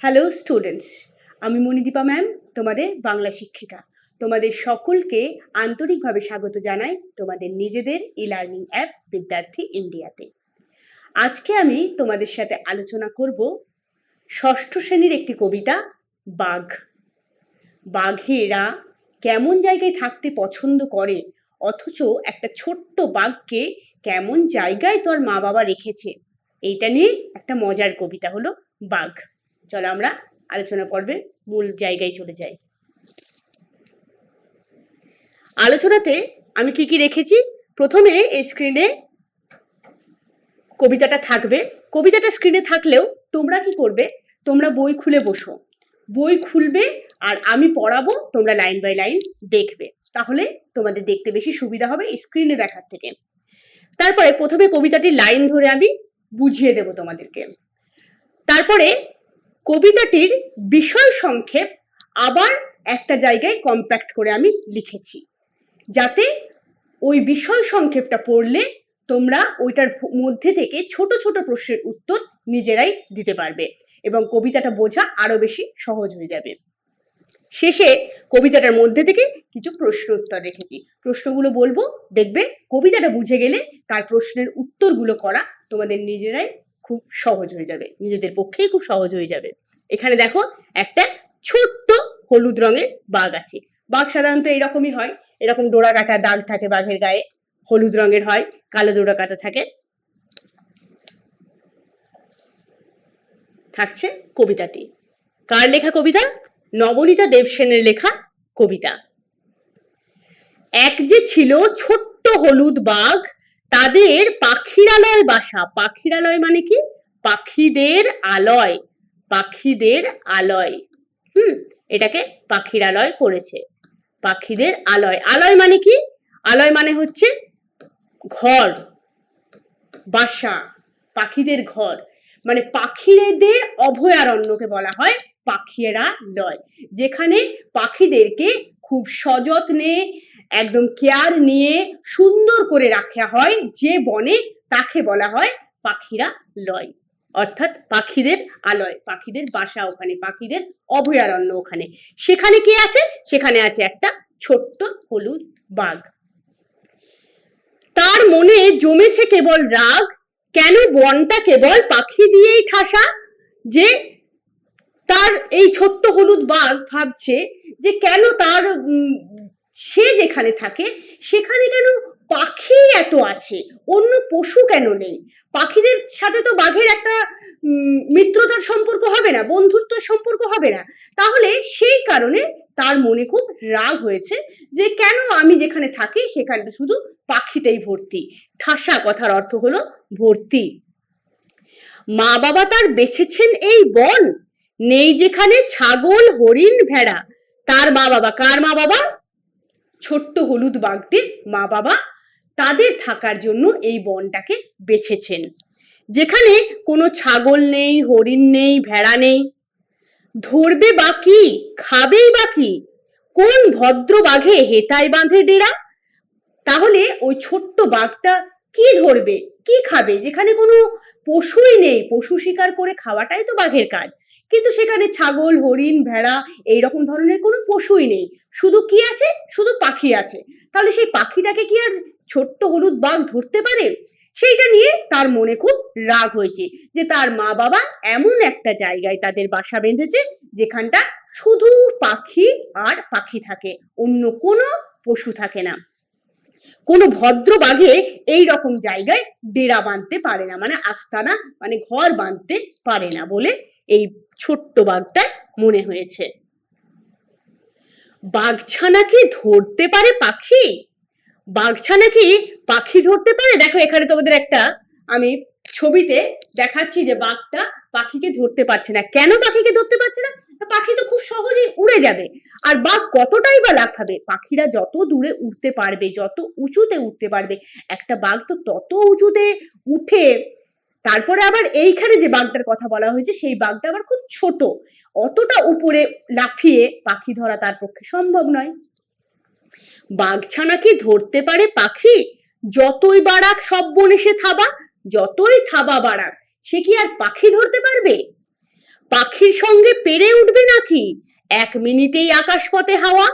Hello students, আমি Manidipa ma'am, তোমাদের বাংলা শিক্ষিকা। তোমাদের সকলকে আন্তরিকভাবে স্বাগত জানাই তোমাদের নিজেদের ই-লার্নিং অ্যাপ বিদ্যার্থী ইন্ডিয়াতে। আজকে আমি তোমাদের সাথে আলোচনা করব ষষ্ঠ শ্রেণীর একটি কবিতা, বাঘ। বাঘেরা কেমন জায়গায় থাকতে পছন্দ করে, অথচ একটা ছোট্ট বাঘকে কেমন জায়গায় তোর মা বাবা রেখেছে, এইটা নিয়ে একটা মজার কবিতা হলো বাঘ। চলো আমরা আলোচনা পর্বের মূল জায়গায় চলে যাই। আলোচনাতে আমি কি কি রেখেছি, প্রথমে এই স্ক্রিনে কবিতাটা থাকবে। কবিতাটা স্ক্রিনে থাকলেও তোমরা কি করবে, তোমরা বই খুলে বসো, বই খুলবে আর আমি পড়াবো, তোমরা লাইন বাই লাইন দেখবে, তাহলে তোমাদের দেখতে বেশি সুবিধা হবে স্ক্রিনে দেখার থেকে। তারপরে প্রথমে কবিতাটির লাইন ধরে আমি বুঝিয়ে দেব তোমাদেরকে। তারপরে কবিতাটির বিষয় সংক্ষেপ আবার একটা জায়গায় কম্প্যাক্ট করে আমি লিখেছি, যাতে ওই বিষয় সংক্ষেপটা পড়লে তোমরা ওইটার মধ্যে থেকে ছোট ছোট প্রশ্নের উত্তর নিজেরাই দিতে পারবে এবং কবিতাটা বোঝা আরো বেশি সহজ হয়ে যাবে। শেষে কবিতাটার মধ্যে থেকে কিছু প্রশ্ন উত্তর রেখেছি, প্রশ্নগুলো বলবো, দেখবে কবিতাটা বুঝে গেলে তার প্রশ্নের উত্তরগুলো করা তোমাদের নিজেরাই খুব সহজ হয়ে যাবে, নিজেদের পক্ষেই খুব সহজ হয়ে যাবে। এখানে দেখো একটা ছোট্ট হলুদ রঙের বাঘ আছে। বাঘ সাধারণত এরকমই হয়, এরকম ডোরা কাটা দাগ থাকে বাঘের গায়ে, হলুদ রঙের হয়, কালো ডোরা কাটা থাকে। থাকছে কবিতাটি। কার লেখা কবিতা? নবনীতা দেবসেনের লেখা কবিতা। এক যে ছিল ছোট্ট হলুদ বাঘ, তাদের পাখিরালয় বাসা। পাখিরালয় মানে কি? পাখিদের আলয়, পাখিদের আলয়। এটাকে পাখিরালয় করেছে, পাখিদের আলয়। আলয় মানে কি? আলয় মানে হচ্ছে ঘর, বাসা, পাখিদের ঘর, মানে পাখিদের অভয়ারণ্যকে বলা হয় পাখিরালয়, যেখানে পাখিদেরকে খুব সযত্নে একদম কেয়ার নিয়ে সুন্দর করে রাখা হয়, যে বনে, তাকে বলা হয় পাখিরালয়, অর্থাৎ পাখিদের আলয়, পাখিদের বাসা ওখানে, পাখিদের অভয়ারণ্য ওখানে। সেখানে কি আছে? সেখানে আছে একটা ছোট্ট হলুদ বাঘ। তার মনে জমেছে কেবল রাগ, কেন বনটা কেবল পাখি দিয়েই ঠাসা। যে তার এই ছোট্ট হলুদ বাঘ ভাবছে যে কেন তার সে যেখানে থাকে সেখানে কেন পাখি এত আছে, অন্য পশু কেন নেই। পাখিদের সাথে তো বাঘের একটা মিত্রতার সম্পর্ক হবে না, বন্ধুত্বের সম্পর্ক হবে না, তাহলে সেই কারণে তার মনে খুব রাগ হয়েছে যে কেন আমি যেখানে থাকি সেখানে শুধু পাখিতেই ভর্তি। ঠাসা কথার অর্থ হলো ভর্তি। মা বাবা তার বেছেছেন এই বন, নেই যেখানে ছাগল হরিণ ভেড়া। তার মা বাবা, কার মা বাবা? ছোট্ট হলুদ বাঘটির মা বাবা তাদের থাকার জন্য এই বনটাকে বেছেছেন, যেখানে কোনো ছাগল নেই, হরিণ নেই, ভেড়া নেই। ধরবে বা কি, খাবেই বা কি, কোন ভদ্র বাঘে হেতায় বাঁধে ডেরা। তাহলে ওই ছোট্ট বাঘটা কি ধরবে, কি খাবে, যেখানে কোনো পশুই নেই? পশু শিকার করে খাওয়াটাই তো বাঘের কাজ, কিন্তু সেখানে ছাগল, হরিণ, ভেড়া এইরকম ধরনের কোনো পশুই নেই, শুধু কি আছে? শুধু পাখি আছে। তাহলে সেই পাখিটাকে কি আর ছোট্ট হলুদ বাঘ ধরতে পারে? সেইটা নিয়ে তার মনে খুব রাগ হয়েছে যে তার মা বাবা এমন একটা জায়গায় তাদের বাসা বেঁধেছে যেখানটা শুধু পাখি আর পাখি থাকে, অন্য কোনো পশু থাকে না। কোনো ভদ্র বাঘে এই রকম জায়গায় ডেরা বাঁধতে পারে না, মানে আস্তানা, মানে ঘর বাঁধতে পারে না বলে এই ছোট্ট বাঘটা মনে হয়েছে। বাঘছানা কি ধরতে পারে পাখি? বাঘছানা কি পাখি ধরতে পারে? দেখো এখানে তোমাদের একটা আমি ছবিতে দেখাচ্ছি যে বাঘটা পাখিকে ধরতে পারছে না। কেন পাখিকে ধরতে পারছে না? পাখি তো খুব সহজেই উড়ে যাবে, আর বাঘ কতটাই বা লাফাবে। পাখিরা যত দূরে উঠতে পারবে, যত উঁচুতে উঠতে পারবে, একটা বাঘ তো তত উঁচুতে উঠে। তারপরে আবার এইখানে যে বাঘটার কথা বলা হয়েছে সেই বাঘটা আবার খুব ছোট, অতটা উপরে লাফিয়ে পাখি ধরা তার পক্ষে সম্ভব নয়। বাঘছানা কি ধরতে পারে পাখি? যতই বাড়াক সব বনে সে থাবা, যতই থাবা বাড়াক সে কি আর পাখি ধরতে পারবে? পাখির সঙ্গে পেরে উঠবে নাকি? 1 মিনিটেই আকাশপথে হাওয়া।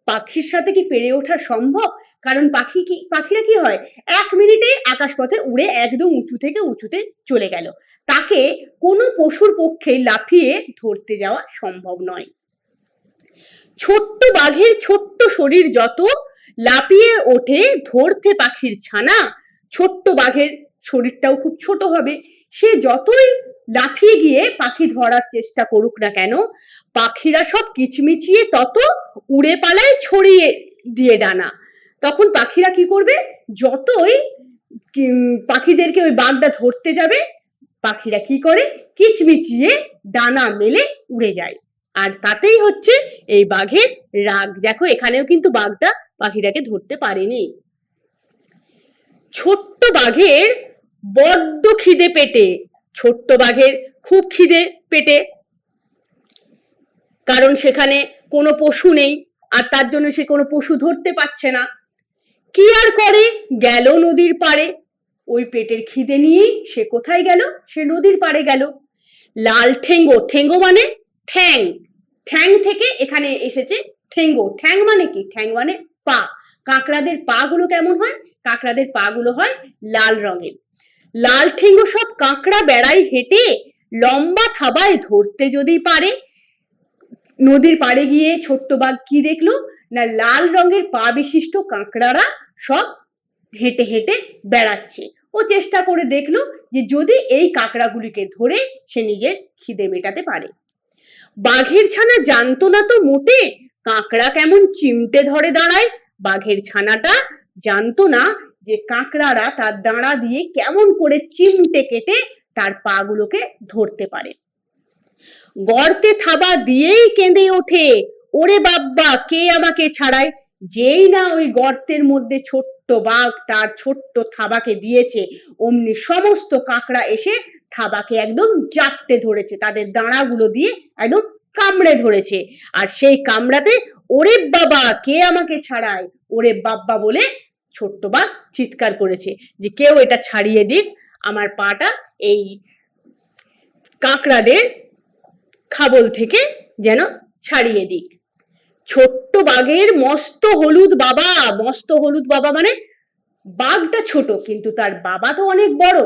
পাখির সাথে কি পেরে ওঠা সম্ভব? কারণ পাখিরা কি হয়, 1 মিনিটেই আকাশপথে উড়ে একদম উঁচু থেকে উঁচুতে চলে গেল। তাকে কোনো পশুর পক্ষে লাফিয়ে ধরতে যাওয়া সম্ভব নয়। ছোট্ট বাঘের ছোট্ট শরীর যত, লাফিয়ে ওঠে ধরতে পাখির ছানা। ছোট্ট বাঘের শরীরটাও খুব ছোট হবে, সে যতই লাফিয়ে গিয়ে পাখি ধরার চেষ্টা করুক না কেন, পাখিরা সব কিচমিচিয়ে তত উড়ে পালায় ছড়িয়ে দিয়ে ডানা। তখন পাখিরা কি করবে, যতই পাখিদেরকে ওই বাঘটা ধরতে যাবে, পাখিরা কি করে, কিচমিচিয়ে ডানা মেলে উড়ে যায়। আর তাতেই হচ্ছে এই বাঘের রাগ। দেখো এখানেও কিন্তু বাঘটা পাখিটাকে ধরতে পারেনি। ছোট্ট বাঘের বড্ড খিদে পেটে। ছোট্ট বাঘের খুব খিদে পেটে, কারণ সেখানে কোনো পশু নেই, আর তার জন্য সে কোনো পশু ধরতে পারছে না। কি আর করে, গেল নদীর পাড়ে। ওই পেটের খিদে নিয়েই সে কোথায় গেল, সে নদীর পাড়ে গেল। লাল ঠেঙ্গো, ঠেঙ্গো মানে ঠ্যাং, ঠ্যাং থেকে এখানে এসেছে ঠেঙ্গো। ঠ্যাং মানে কি, ঠ্যাং মানে পা। কাঁকড়াদের পা গুলো কেমন হয়, কাঁকড়াদের পা গুলো হয় লাল রঙের। লাল ঠেঙ্গো সব কাঁকড়া বেড়ায় হেঁটে, লম্বা থাবায় ধরতে যদি পারে। নদীর পাড়ে গিয়ে ছোট্ট বাঘ কি দেখলো না, লাল রঙের পা বিশিষ্ট কাঁকড়ারা সব হেঁটে হেঁটে বেড়াচ্ছে। ও চেষ্টা করে দেখলো যে যদি এই কাঁকড়াগুলিকে ধরে সে নিজের খিদে মেটাতে পারে। বাঘের ছানা জানতো না তো মোটে কাঁকড়া কেমন চিমটে ধরে দাঁড়ায়। বাঘের ছানাটা জানতো না যে কাঁকড়ারা তার দাঁড়া দিয়ে কেমন করে চিমটে কেটে তার পা গুলোকে ধরতে পারে। গর্তে থাবা দিয়েই কেঁদে ওঠে, ওরে বাব্বা কে আমাকে ছাড়ায়। যেই না ওই গর্তের মধ্যে ছোট্ট বাঘ তার ছোট্ট থাবাকে দিয়েছে, অমনি সমস্ত কাঁকড়া এসে থাবাকে একদম জাপটে ধরেছে, তাদের দাঁড়াগুলো দিয়ে একদম কামড়ে ধরেছে। আর সেই কামড়াতে ওরে বাবা কে আমাকে ছাড়ায়, ওরে বাব্বা বলে ছোট্ট বাঘ চিৎকার করেছে যে কেউ এটা ছাড়িয়ে দিক, আমার পাটা এই কাঁকড়াদের খাবল থেকে যেন ছাড়িয়ে দিক। ছোট্ট বাঘের মস্ত হলুদ বাবা। মস্ত হলুদ বাবা মানে বাঘটা ছোট কিন্তু তার বাবা তো অনেক বড়,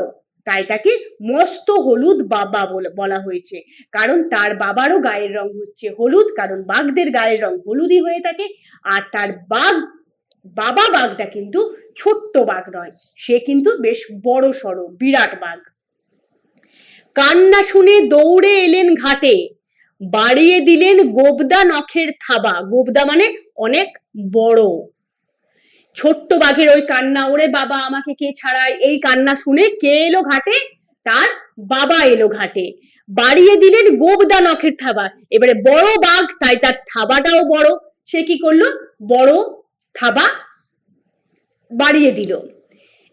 তাই তাকে মস্ত হলুদ বাবা বলা হয়েছে। কারণ তার বাবারও গায়ের রং হচ্ছে হলুদ, কারণ বাঘদের গায়ের রং হলুদই হয়ে থাকে। আর তার বাবা বাঘটা কিন্তু ছোট্ট বাঘ নয়, সে কিন্তু বেশ বড় সড়ো বিরাট বাঘ। কান্না শুনে দৌড়ে এলেন ঘাটে, বাড়িয়ে দিলেন গোবদা নখের থাবা। গোবদা মানে অনেক বড়। ছোট্ট বাঘের ওই কান্না, ওরে বাবা আমাকে কে ছাড়ায়, এই কান্না শুনে কে এলো ঘাটে, তার বাবা এলো ঘাটে। বাড়িয়ে দিলেন গোবদা নখের থাবা। এবারে বড় বাঘ তাই তার থাবাটাও বড়, সে কি করলো, বড় থাবা বাড়িয়ে দিল।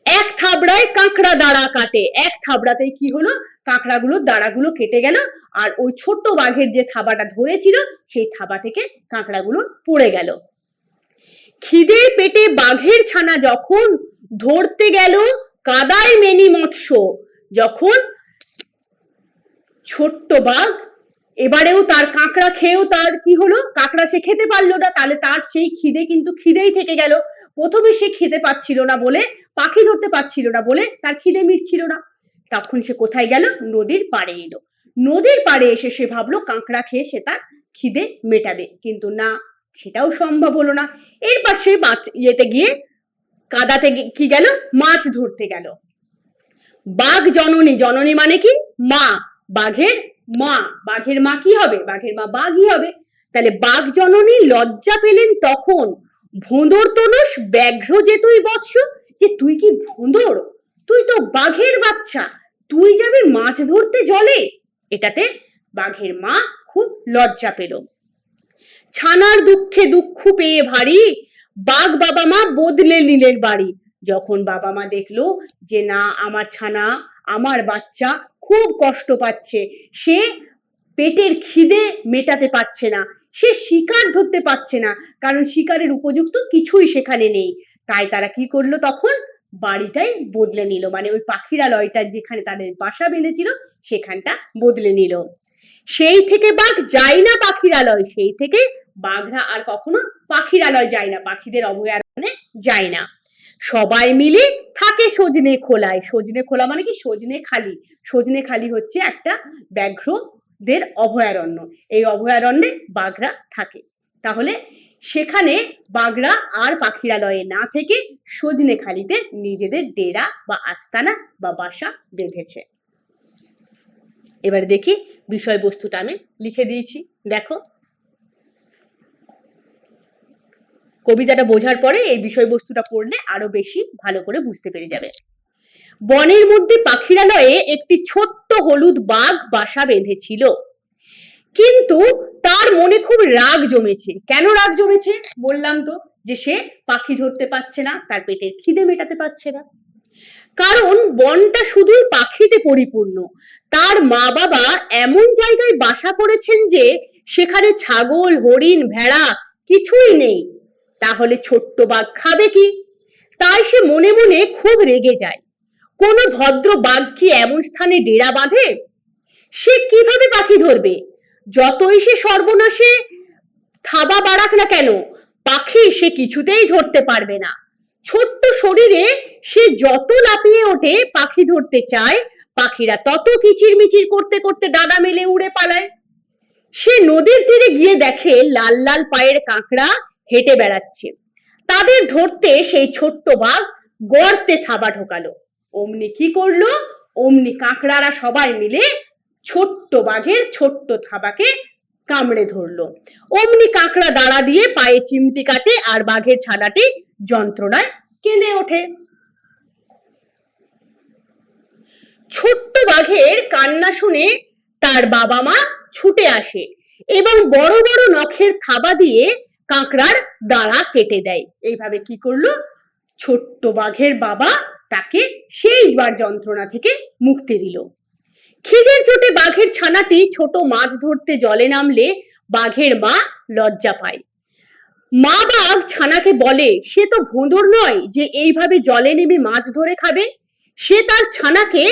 এক থাবড়ায় কাঁকড়া দাঁড়া কাটে। এক থাবড়াতেই কি হলো, কাঁকড়াগুলোর দাঁড়াগুলো কেটে গেল, আর ওই ছোট্ট বাঘের যে থাবাটা ধরেছিল সেই থাবা থেকে কাঁকড়াগুলো পড়ে গেল। খিদে পেটে বাঘের ছানা যখন ধরতে গেল কাদায় মেনি মৎস্য। যখন ছোট্ট বাঘ এবারেও তার কাঁকড়া খেয়েও তার কি হলো, কাঁকড়া সে খেতে পারলো না, তাহলে তার সেই খিদে কিন্তু খিদেই থেকে গেল। প্রথমে সে খেতে পাচ্ছিল না বলে, পাখি ধরতে পারছিল না বলে তার খিদে মিটছিল না। তখন সে কোথায় গেল, নদীর পাড়ে এলো। নদীর পাড়ে এসে সে ভাবলো কাঁকড়া খেয়ে সে তার খিদে মেটাবে, কিন্তু না, সেটাও সম্ভব হলো না। এরপর সে ইয়েতে গিয়ে কাদাতে কি গেল, মাছ ধরতে গেল। বাঘ জননী, জননী মানে কি, মা, বাঘের মা। বাঘের মা কি হবে, বাঘের মা বাঘই হবে। তাহলে বাঘ জননী লজ্জা পেলেন তখন, ভোঁদর তনুষ ব্যাঘ্র যে তুই বৎস, যে তুই কি ভোঁদর, তুই তো বাঘের বাচ্চা, তুই যাবি মাছ ধরতে জলে। এটাতে বাঘের মা খুব লজ্জা পেল। ছানার দুঃখে দুঃখ পেয়ে ভারী, বাঘ বাবা মা বদলে নিলেন বাড়ি। যখন বাবা মা দেখলো যে না, আমার ছানা, আমার বাচ্চা খুব কষ্ট পাচ্ছে, সে পেটের খিদে মেটাতে পারছে না, সে শিকার ধরতে পারছে না, কারণ শিকারের উপযুক্ত কিছুই সেখানে নেই, তাই তারা কি করলো, তখন বাড়িটাই বদলে নিল, মানে ওই পাখিরালয়টা যেখানে তাদের বাসা বেঁধেছিল সেখানটা বদলে নিল। সেই থেকে বাঘ যায় না পাখিরালয়, সেই থেকে বাঘরা আর কখনো পাখিরালয় যায় না, পাখিদের অভয়ারণ্যে যায় না। সবাই মিলে থাকে সজনে খোলায়। সজনে খোলা মানে কি? সজনে খালি। সজনে খালি হচ্ছে একটা ব্যাঘ্রদের অভয়ারণ্য। এই অভয়ারণ্যে বাঘরা থাকে। তাহলে সেখানে বাঘরা আর পাখিরালয়ে না থেকে সজনে খালিতে নিজেদের ডেরা বা আস্তানা বা বাসা বেঁধেছে। এবার দেখি বিষয়বস্তুটা আমি লিখে দিয়েছি, দেখো। কবিতাটা বোঝার পরে এই বিষয়বস্তুটা পড়লে আরো বেশি ভালো করে বুঝতে পেরে যাবে। বনের মধ্যে পাখিরালয়ে একটি ছোট্ট হলুদ বাঘ বাসা বেঁধেছিল, কিন্তু তার মনে খুব রাগ জমেছে। কেন রাগ জমেছে? বললাম তো যে সে পাখি ধরতে পারছে না, তার পেটের খিদে মেটাতে পারছে না। কারণ বনটা শুধুই পাখিতে পরিপূর্ণ। তার মা বাবা এমন জায়গায় বাসা করেছেন যে সেখানে ছাগল, হরিণ, ভেড়া কিছুই নেই। তাহলে ছোট্ট বাঘ খাবে কি? তাই সে মনে মনে খুব রেগে যায়। কোনো ভদ্র বাঘ কি এমন স্থানে ডেরা বাঁধে? সে কিভাবে পাখি ধরবে? যতই সে সর্বনাশে থাবা বাড়াক না কেন, পাখি সে কিছুতেই ধরতে পারবে না। ছোট্ট শরীরে সে যত লাফিয়ে ওঠে পাখি ধরতে চায়, পাখিরা তত কিচিরমিচির করতে করতে ডানা মেলে উড়ে পালায়। সে নদীর তীরে গিয়ে দেখে লাল লাল পায়ের কাঁকড়া হেঁটে বেড়াচ্ছে। তাদের ধরতে সেই ছোট্ট বাঘ গর্তে থাবা ঢোকালো। অমনি কি করলো? অমনি কাঁকড়ারা সবাই মিলে ছোট্ট বাঘের ছোট্ট থাবাকে কামড়ে ধরলো। অমনি কাঁকড়া দাঁড়া দিয়ে পায়ে চিমটি কাটে আর বাঘের ছানাটি যন্ত্রণায় কেঁদে ওঠে। ছোট্ট বাঘের কান্না শুনে তার বাবা মা ছুটে আসে এবং বড় বড় নখের থাবা দিয়ে কাঁকড়ার দাঁড়া কেটে দেয়। এইভাবে কি করলো? ছোট্ট বাঘের বাবা তাকে সেইবার যন্ত্রণা থেকে মুক্তি দিল। খিদের চোটে বাঘের ছানাটি ছোট মাছ ধরতে জলে নামলে বাঘের মা লজ্জা পায়। মা বাঘ ছানাকে বলে সে তো ভোঁদর নয় যে এইভাবে জলে নেমে মাছ ধরে খাবে। সে তার ছানাকে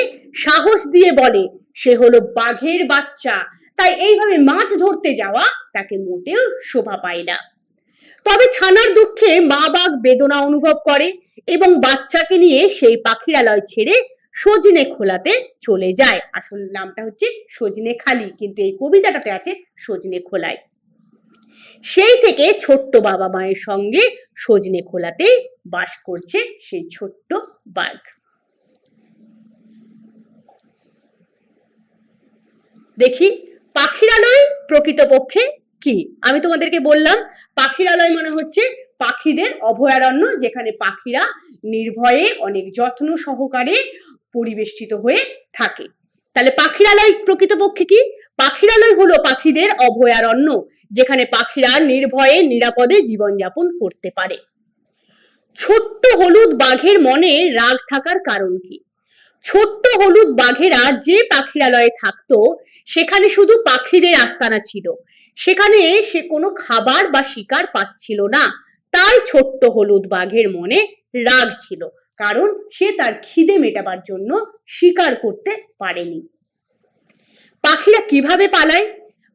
সাহস দিয়ে বলে সে হলো বাঘের বাচ্চা, তাই এইভাবে মাছ ধরতে যাওয়া তাকে মোটেও শোভা পায় না। তবে ছানার দুঃখে মা বাঘ বেদনা অনুভব করে এবং বাচ্চাকে নিয়ে সেই পাখিরালয় ছেড়ে সজনে খোলাতে চলে যায়। আসল নামটা হচ্ছে সজনে খালি, কিন্তু এই কবিতাটাতে আছে সজনে খোলায়। সেই থেকে ছোট্ট বাবা মায়ের সঙ্গে সজনে খোলাতে বাস করছে সেই ছোট্ট বাঘ। দেখি পাখিরালয় প্রকৃতপক্ষে কি। আমি তোমাদেরকে বললাম পাখিরালয় মানে হচ্ছে পাখিদের অভয়ারণ্য, যেখানে পাখিরা নির্ভয়ে অনেক যত্ন সহকারে পরিবেষ্টিত হয়ে থাকে। তাহলে পাখিরালয় প্রকৃতপক্ষে কি? পাখিরালয় হলো পাখিদের অভয়ারণ্য, যেখানে পাখিরা নির্ভয়ে নিরাপদে জীবনযাপন করতে পারে। ছোট্ট হলুদ বাঘের মনে রাগ থাকার কারণ কি? ছোট্ট হলুদ বাঘেরা যে পাখিরালয়ে থাকতো সেখানে শুধু পাখিদের আস্তানা ছিল, সেখানে সে কোনো খাবার বা শিকার পাচ্ছিল না। তাই ছোট্ট হলুদ বাঘের মনে রাগ ছিল, কারণ সে তার খিদে মেটাবার জন্য শিকার করতে পারেনি। পাখিরা কিভাবে পালায়?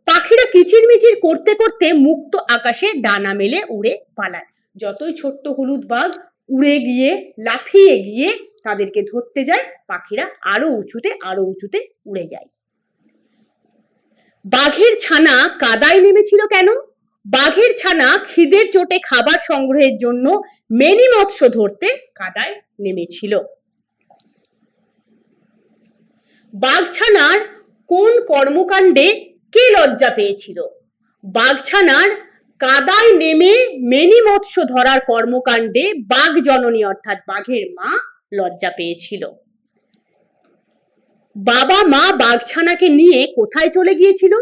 পাখিরা কিচিরমিচির করতে করতে মুক্ত আকাশে ডানা মেলে উড়ে পালায়। যতই ছোট্ট হলুদ বাঘ উড়ে গিয়ে লাফিয়ে গিয়ে তাদেরকে ধরতে যায়, পাখিরা আরো উঁচুতে উড়ে যায়। বাঘের ছানা কাদায় নেমেছিল কেন? বাঘের ছানা খিদের চোটে খাবার সংগ্রহের জন্য মেনি মৎস্য ধরতে কাদায় নেমেছিল। বাঘছানার কোন কর্মকাণ্ডে কে লজ্জা পেয়েছিল? বাঘছানার কাদায় নেমে মেনি মৎস্য ধরার কর্মকাণ্ডে বাঘ জননী অর্থাৎ বাঘের মা লজ্জা পেয়েছিল। বাবা মা বাঘছানাকে নিয়ে কোথায় চলে গিয়েছিল?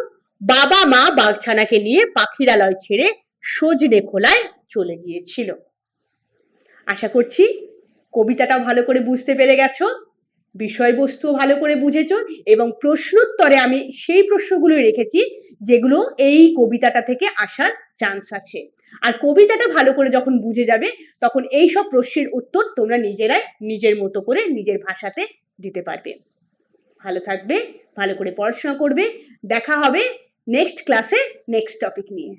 বাবা মা বাঘছানাকে নিয়ে পাখিরালয় ছেড়ে সজনে খোলায় চলে গিয়েছিল। আশা করছি কবিতাটা ভালো করে বুঝতে পেরে গেছো, বিষয়বস্তু ভালো করে বুঝেছো, এবং প্রশ্নোত্তরে আমি সেই প্রশ্নগুলো রেখেছি যেগুলো এই কবিতাটা থেকে আসার চান্স আছে। আর কবিতাটা ভালো করে যখন বুঝে যাবে তখন এই সব প্রশ্নের উত্তর তোমরা নিজেরাই নিজের মতো করে নিজের ভাষাতে দিতে পারবে। ভালো থাকবে, ভালো করে পড়াশোনা করবে। দেখা হবে নেক্সট ক্লাসে নেক্সট টপিক নিয়ে।